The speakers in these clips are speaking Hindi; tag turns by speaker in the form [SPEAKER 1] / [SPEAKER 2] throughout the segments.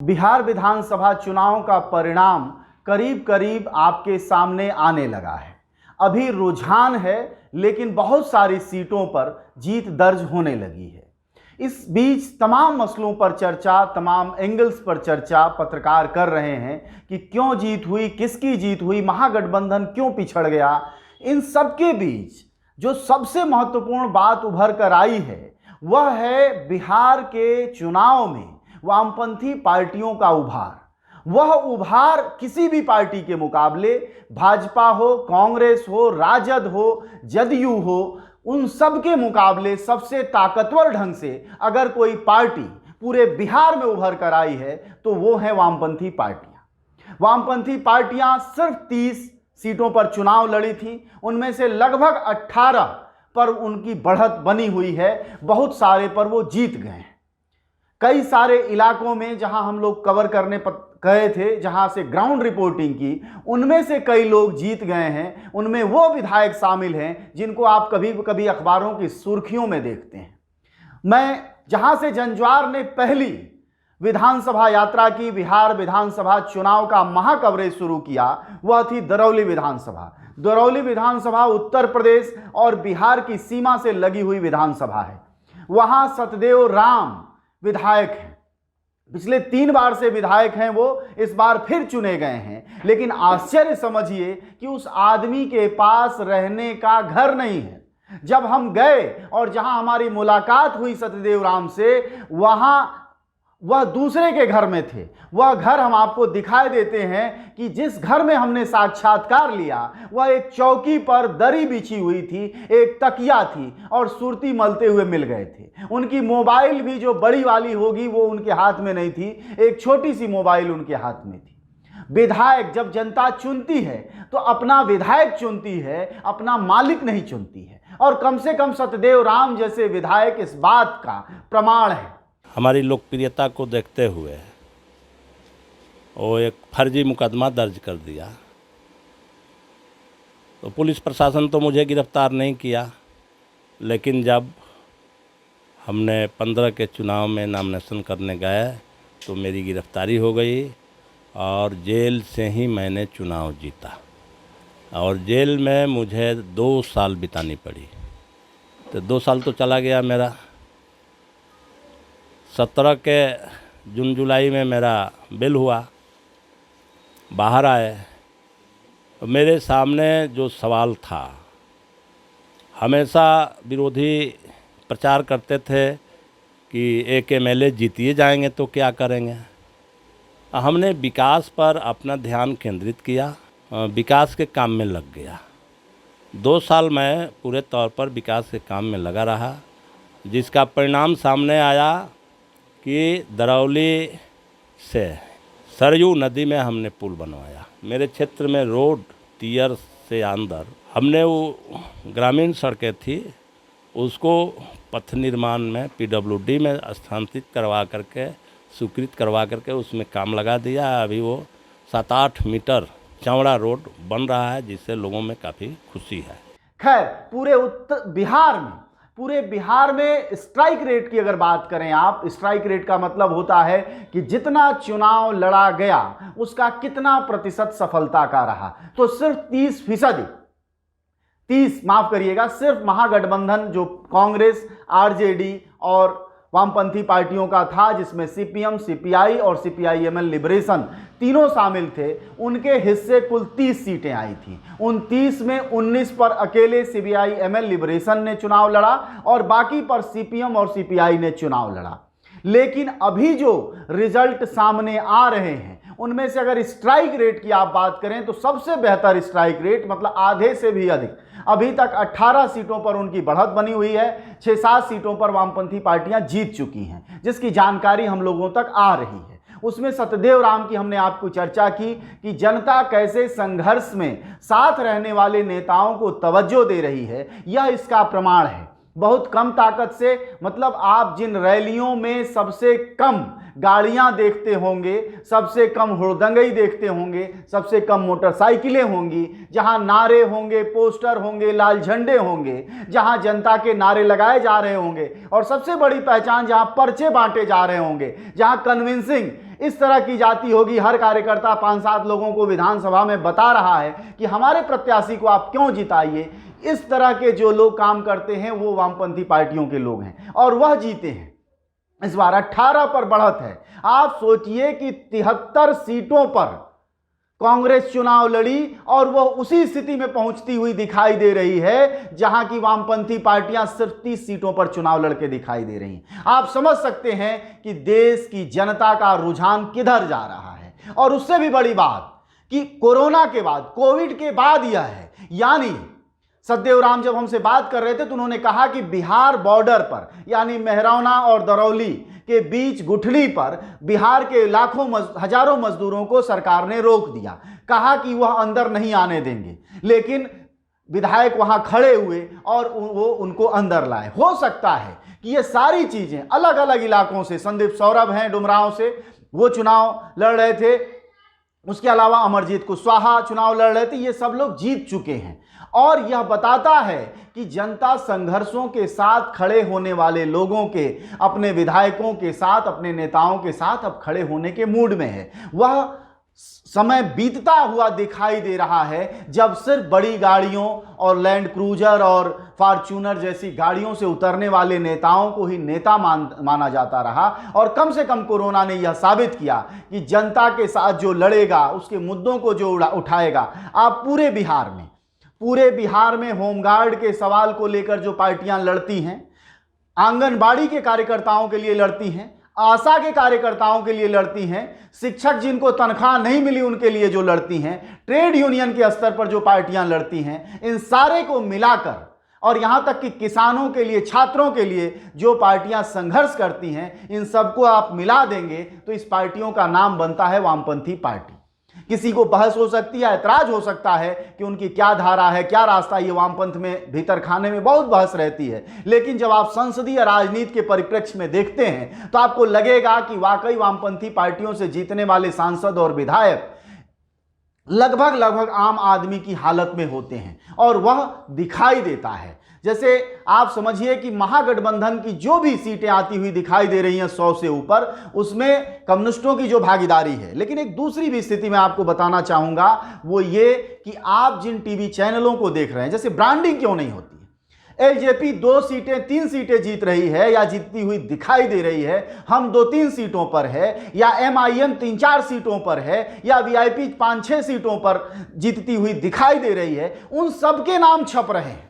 [SPEAKER 1] बिहार विधानसभा चुनाव का परिणाम करीब करीब आपके सामने आने लगा है। अभी रुझान है, लेकिन बहुत सारी सीटों पर जीत दर्ज होने लगी है। इस बीच तमाम मसलों पर चर्चा, तमाम एंगल्स पर चर्चा पत्रकार कर रहे हैं कि क्यों जीत हुई, किसकी जीत हुई, महागठबंधन क्यों पिछड़ गया। इन सब के बीच जो सबसे महत्वपूर्ण बात उभर कर आई है वह है बिहार के चुनाव में वामपंथी पार्टियों का उभार। वह उभार किसी भी पार्टी के मुकाबले, भाजपा हो, कांग्रेस हो, राजद हो, जदयू हो, उन सब के मुकाबले सबसे ताकतवर ढंग से अगर कोई पार्टी पूरे बिहार में उभर कर आई है तो वो है वामपंथी पार्टियां। वामपंथी पार्टियां सिर्फ 30 सीटों पर चुनाव लड़ी थी, उनमें से लगभग 18 पर उनकी बढ़त बनी हुई है, बहुत सारे पर वो जीत गए हैं। कई सारे इलाकों में जहां हम लोग कवर करने गए थे, जहां से ग्राउंड रिपोर्टिंग की, उनमें से कई लोग जीत गए हैं। उनमें वो विधायक शामिल हैं जिनको आप कभी कभी अखबारों की सुर्खियों में देखते हैं। मैं जहां से जंजवार ने पहली विधानसभा यात्रा की, बिहार विधानसभा चुनाव का महाकवरेज शुरू किया, वह थी दरौली विधानसभा। दरौली विधानसभा उत्तर प्रदेश और बिहार की सीमा से लगी हुई विधानसभा है। वहां सतदेव राम विधायक हैं, पिछले 3 बार से विधायक हैं वो, इस बार फिर चुने गए हैं। लेकिन आश्चर्य समझिए कि उस आदमी के पास रहने का घर नहीं है। जब हम गए और जहां हमारी मुलाकात हुई सतदेव राम से, वहां वह दूसरे के घर में थे। वह घर हम आपको दिखाई देते हैं कि जिस घर में हमने साक्षात्कार लिया वह एक चौकी पर दरी बिछी हुई थी, एक तकिया थी और सुरती मलते हुए मिल गए थे। उनकी मोबाइल भी जो बड़ी वाली होगी वो उनके हाथ में नहीं थी, एक छोटी सी मोबाइल उनके हाथ में थी। विधायक जब जनता चुनती है तो अपना विधायक चुनती है, अपना मालिक नहीं चुनती है। और कम से कम सतदेव राम जैसे विधायक इस बात का प्रमाण है।
[SPEAKER 2] हमारी लोकप्रियता को देखते हुए वो एक फर्जी मुकदमा दर्ज कर दिया। तो पुलिस प्रशासन तो मुझे गिरफ्तार नहीं किया, लेकिन जब हमने 15 के चुनाव में नॉमिनेशन करने गए तो मेरी गिरफ्तारी हो गई और जेल से ही मैंने चुनाव जीता। और जेल में मुझे 2 साल बितानी पड़ी। तो 2 साल तो चला गया मेरा। 17 के जून जुलाई में मेरा बेल हुआ, बाहर आए। तो मेरे सामने जो सवाल था, हमेशा विरोधी प्रचार करते थे कि एक एमएलए जीतिए जाएंगे तो क्या करेंगे। हमने विकास पर अपना ध्यान केंद्रित किया, विकास के काम में लग गया। 2 साल मैं पूरे तौर पर विकास के काम में लगा रहा, जिसका परिणाम सामने आया कि दरौली से सरयू नदी में हमने पुल बनवाया। मेरे क्षेत्र में रोड टियर से अंदर हमने वो ग्रामीण सड़कें थी उसको पथ निर्माण में पीडब्ल्यूडी में स्थानांतरित करवा करके, स्वीकृत करवा करके उसमें काम लगा दिया। अभी वो 7-8 मीटर चौड़ा रोड बन रहा है, जिससे लोगों में काफ़ी खुशी है।
[SPEAKER 1] खैर, पूरे बिहार में स्ट्राइक रेट की अगर बात करें आप, स्ट्राइक रेट का मतलब होता है कि जितना चुनाव लड़ा गया उसका कितना प्रतिशत सफलता का रहा। तो सिर्फ 30 माफ करिएगा, सिर्फ महागठबंधन जो कांग्रेस, आरजेडी और वामपंथी पार्टियों का था, जिसमें सीपीएम, सीपीआई और सीपीआईएमएल लिबरेशन तीनों शामिल थे, उनके हिस्से कुल 30 सीटें आई थी। उन 30 में 19 पर अकेले सीपीआईएमएल लिबरेशन ने चुनाव लड़ा और बाकी पर सीपीएम और सीपीआई ने चुनाव लड़ा। लेकिन अभी जो रिजल्ट सामने आ रहे हैं उनमें से अगर स्ट्राइक रेट की आप बात करें तो सबसे बेहतर स्ट्राइक रेट, मतलब आधे से भी अधिक, अभी तक 18 सीटों पर उनकी बढ़त बनी हुई है। 6-7 सीटों पर वामपंथी पार्टियां जीत चुकी हैं, जिसकी जानकारी हम लोगों तक आ रही है। उसमें सतदेव राम की हमने आपको चर्चा की कि जनता कैसे संघर्ष में साथ रहने वाले नेताओं को तवज्जो दे रही है, यह इसका प्रमाण है। बहुत कम ताकत से, मतलब आप जिन रैलियों में सबसे कम गाड़ियां देखते होंगे, सबसे कम हुड़दंगई देखते होंगे, सबसे कम मोटरसाइकिलें होंगी, जहां नारे होंगे, पोस्टर होंगे, लाल झंडे होंगे, जहां जनता के नारे लगाए जा रहे होंगे, और सबसे बड़ी पहचान जहां पर्चे बांटे जा रहे होंगे, जहां कन्विंसिंग इस तरह की जाती होगी, हर कार्यकर्ता 5-7 लोगों को विधानसभा में बता रहा है कि हमारे प्रत्याशी को आप क्यों जिताइए। इस तरह के जो लोग काम करते हैं वो वामपंथी पार्टियों के लोग हैं और वह जीते हैं। इस बार 18 पर बढ़त है। आप सोचिए कि 73 सीटों पर कांग्रेस चुनाव लड़ी और वह उसी स्थिति में पहुंचती हुई दिखाई दे रही है जहां की वामपंथी पार्टियां सिर्फ 30 सीटों पर चुनाव लड़के दिखाई दे रही हैं। आप समझ सकते हैं कि देश की जनता का रुझान किधर जा रहा है। और उससे भी बड़ी बात कि कोरोना के बाद, कोविड के बाद यह है, यानी सतदेव राम जब हमसे बात कर रहे थे तो उन्होंने कहा कि बिहार बॉर्डर पर, यानी मेहरौना और दरौली के बीच गुठली पर बिहार के लाखों हजारों मजदूरों को सरकार ने रोक दिया, कहा कि वह अंदर नहीं आने देंगे, लेकिन विधायक वहां खड़े हुए और वो उनको अंदर लाए। हो सकता है कि ये सारी चीजें अलग अलग इलाकों से, संदीप सौरभ हैं डुमरांव से, वो चुनाव लड़ रहे थे, उसके अलावा अमरजीत कुशवाहा चुनाव लड़ रहे थे, ये सब लोग जीत चुके हैं। और यह बताता है कि जनता संघर्षों के साथ खड़े होने वाले लोगों के, अपने विधायकों के साथ, अपने नेताओं के साथ अब खड़े होने के मूड में है। वह समय बीतता हुआ दिखाई दे रहा है जब सिर्फ बड़ी गाड़ियों और लैंड क्रूजर और फॉर्च्यूनर जैसी गाड़ियों से उतरने वाले नेताओं को ही नेता माना जाता रहा। और कम से कम कोरोना ने यह साबित किया कि जनता के साथ जो लड़ेगा, उसके मुद्दों को जो उठाएगा। आप पूरे बिहार में होमगार्ड के सवाल को लेकर जो पार्टियां लड़ती हैं, आंगनबाड़ी के कार्यकर्ताओं के लिए लड़ती हैं, आशा के कार्यकर्ताओं के लिए लड़ती हैं, शिक्षक जिनको तनख्वाह नहीं मिली उनके लिए जो लड़ती हैं, ट्रेड यूनियन के स्तर पर जो पार्टियां लड़ती हैं, इन सारे को मिलाकर और यहां तक कि किसानों के लिए, छात्रों के लिए जो पार्टियां संघर्ष करती हैं, इन सबको आप मिला देंगे तो इस पार्टियों का नाम बनता है वामपंथी पार्टी। किसी को बहस हो सकती है, ऐतराज हो सकता है कि उनकी क्या धारा है, क्या रास्ता, ये वामपंथ में भीतर खाने में बहुत बहस रहती है। लेकिन जब आप संसदीय राजनीति के परिप्रेक्ष्य में देखते हैं तो आपको लगेगा कि वाकई वामपंथी पार्टियों से जीतने वाले सांसद और विधायक लगभग आम आदमी की हालत में होते हैं और वह दिखाई देता है। जैसे आप समझिए कि महागठबंधन की जो भी सीटें आती हुई दिखाई दे रही हैं 100 से ऊपर, उसमें कम्युनिस्टों की जो भागीदारी है। लेकिन एक दूसरी भी स्थिति मैं आपको बताना चाहूंगा, वो ये कि आप जिन टीवी चैनलों को देख रहे हैं, जैसे ब्रांडिंग क्यों नहीं होती है। एलजेपी 2 सीटें 3 सीटें जीत रही है या जीतती हुई दिखाई दे रही है, हम 2-3 सीटों पर है, या एमआईएम 3-4 सीटों पर है, या वीआईपी 5-6 सीटों पर जीतती हुई दिखाई दे रही है। उन सबके नाम छप रहे हैं,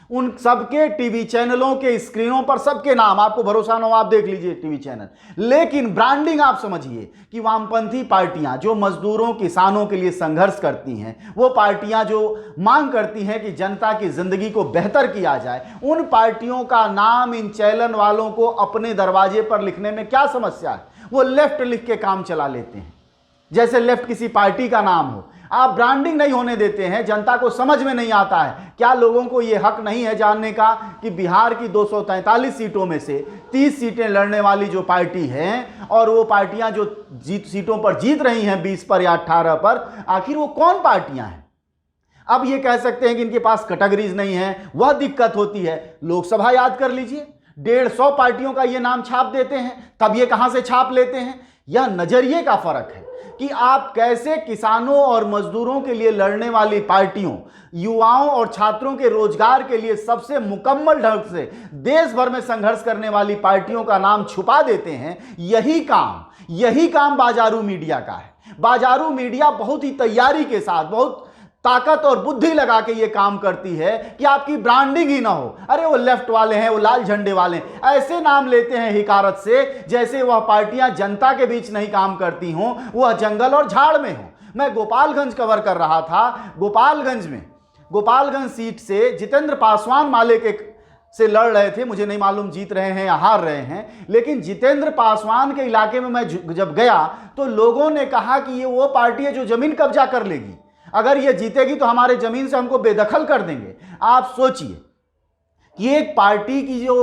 [SPEAKER 1] उन सबके टीवी चैनलों के स्क्रीनों पर सबके नाम, आपको भरोसा ना हो आप देख लीजिए टीवी चैनल। लेकिन ब्रांडिंग आप समझिए कि वामपंथी पार्टियां जो मजदूरों, किसानों के लिए संघर्ष करती हैं, वो पार्टियां जो मांग करती हैं कि जनता की जिंदगी को बेहतर किया जाए, उन पार्टियों का नाम इन चैनल वालों को अपने दरवाजे पर लिखने में क्या समस्या है। वो लेफ्ट लिख के काम चला लेते हैं, जैसे लेफ्ट किसी पार्टी का नाम हो। आप ब्रांडिंग नहीं होने देते हैं, जनता को समझ में नहीं आता है। क्या लोगों को यह हक नहीं है जानने का कि बिहार की 243 सीटों में से 30 सीटें लड़ने वाली जो पार्टी हैं, और वो पार्टियां जो सीटों पर जीत रही हैं 20 पर या 18 पर, आखिर वो कौन पार्टियां हैं। अब ये कह सकते हैं कि इनके पास कैटेगरीज नहीं है, वह दिक्कत होती है। लोकसभा याद कर लीजिए, 150 पार्टियों का ये नाम छाप देते हैं, तब ये कहां से छाप लेते हैं। यह नजरिए का फर्क है कि आप कैसे किसानों और मजदूरों के लिए लड़ने वाली पार्टियों, युवाओं और छात्रों के रोजगार के लिए सबसे मुकम्मल ढंग से देश भर में संघर्ष करने वाली पार्टियों का नाम छुपा देते हैं। यही काम बाजारू मीडिया का है। बाजारू मीडिया बहुत ही तैयारी के साथ, बहुत ताकत और बुद्धि लगा के ये काम करती है कि आपकी ब्रांडिंग ही ना हो। अरे वो लेफ्ट वाले हैं, वो लाल झंडे वाले हैं, ऐसे नाम लेते हैं हिकारत से जैसे वह पार्टियां जनता के बीच नहीं काम करती हों, वह जंगल और झाड़ में हो। मैं गोपालगंज कवर कर रहा था। गोपालगंज सीट से जितेंद्र पासवान माले के से लड़ रहे थे, मुझे नहीं मालूम जीत रहे हैं या हार रहे हैं, लेकिन जितेंद्र पासवान के इलाके में मैं जब गया तो लोगों ने कहा कि ये वो पार्टी है जो जमीन कब्जा कर लेगी, अगर ये जीतेगी तो हमारे जमीन से हमको बेदखल कर देंगे। आप सोचिए कि एक पार्टी की जो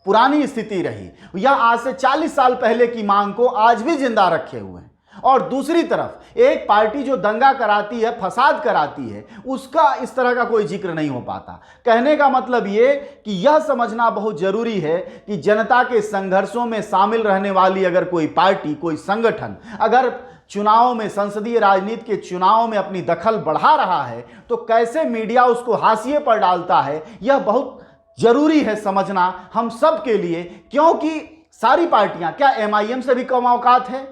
[SPEAKER 1] पुरानी स्थिति रही। यह आज से 40 साल पहले की मांग को आज भी जिंदा रखे हुए हैं। और दूसरी तरफ एक पार्टी जो दंगा कराती है, फसाद कराती है, उसका इस तरह का कोई जिक्र नहीं हो पाता। कहने का मतलब ये कि यह समझना बहुत जरूरी है कि जनता के संघर्षों में शामिल रहने वाली अगर कोई पार्टी, कोई संगठन अगर चुनाव में, संसदीय राजनीति के चुनाव में अपनी दखल बढ़ा रहा है तो कैसे मीडिया उसको हाशिए पर डालता है, यह बहुत जरूरी है समझना हम सब के लिए। क्योंकि सारी पार्टियां, क्या एमआईएम से भी कम औकात है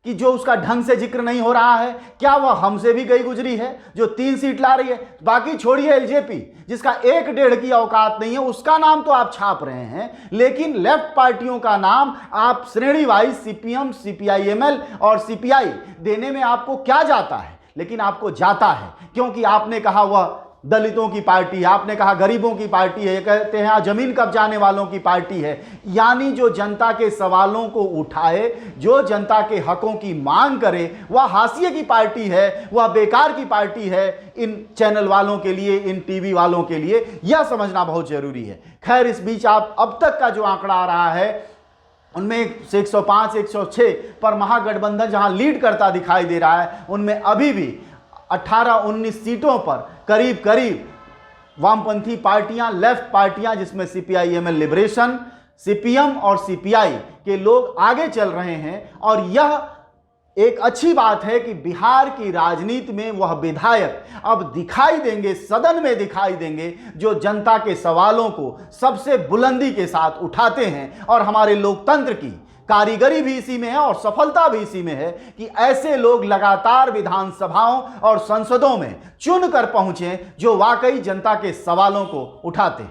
[SPEAKER 1] कि जो उसका ढंग से जिक्र नहीं हो रहा है? क्या वह हमसे भी गई गुजरी है जो 3 सीट ला रही है? बाकी छोड़िए एलजेपी जिसका 1-1.5 की औकात नहीं है, उसका नाम तो आप छाप रहे हैं, लेकिन लेफ्ट पार्टियों का नाम आप श्रेणी वाइज सीपीएम, सीपीआईएमएल और सीपीआई देने में आपको क्या जाता है? लेकिन आपको जाता है क्योंकि आपने कहा वह दलितों की पार्टी है, आपने कहा गरीबों की पार्टी है, ये कहते हैं जमीन कब्जाने वालों की पार्टी है। यानी जो जनता के सवालों को उठाए, जो जनता के हकों की मांग करे, वह हाशिए की पार्टी है, वह बेकार की पार्टी है। इन चैनल वालों के लिए, इन टीवी वालों के लिए यह समझना बहुत जरूरी है। खैर, इस बीच आप अब तक का जो आंकड़ा आ रहा है उनमें 105, 106 पर महागठबंधन जहां लीड करता दिखाई दे रहा है, उनमें अभी भी 18-19 सीटों पर करीब करीब वामपंथी पार्टियां, लेफ्ट पार्टियां जिसमें सीपीआईएमएल लिबरेशन, सीपीएम और सीपीआई के लोग आगे चल रहे हैं। और यह एक अच्छी बात है कि बिहार की राजनीति में वह विधायक अब दिखाई देंगे, सदन में दिखाई देंगे, जो जनता के सवालों को सबसे बुलंदी के साथ उठाते हैं। और हमारे लोकतंत्र की कारीगरी भी इसी में है और सफलता भी इसी में है कि ऐसे लोग लगातार विधानसभाओं और संसदों में चुन कर पहुंचे जो वाकई जनता के सवालों को उठाते हैं।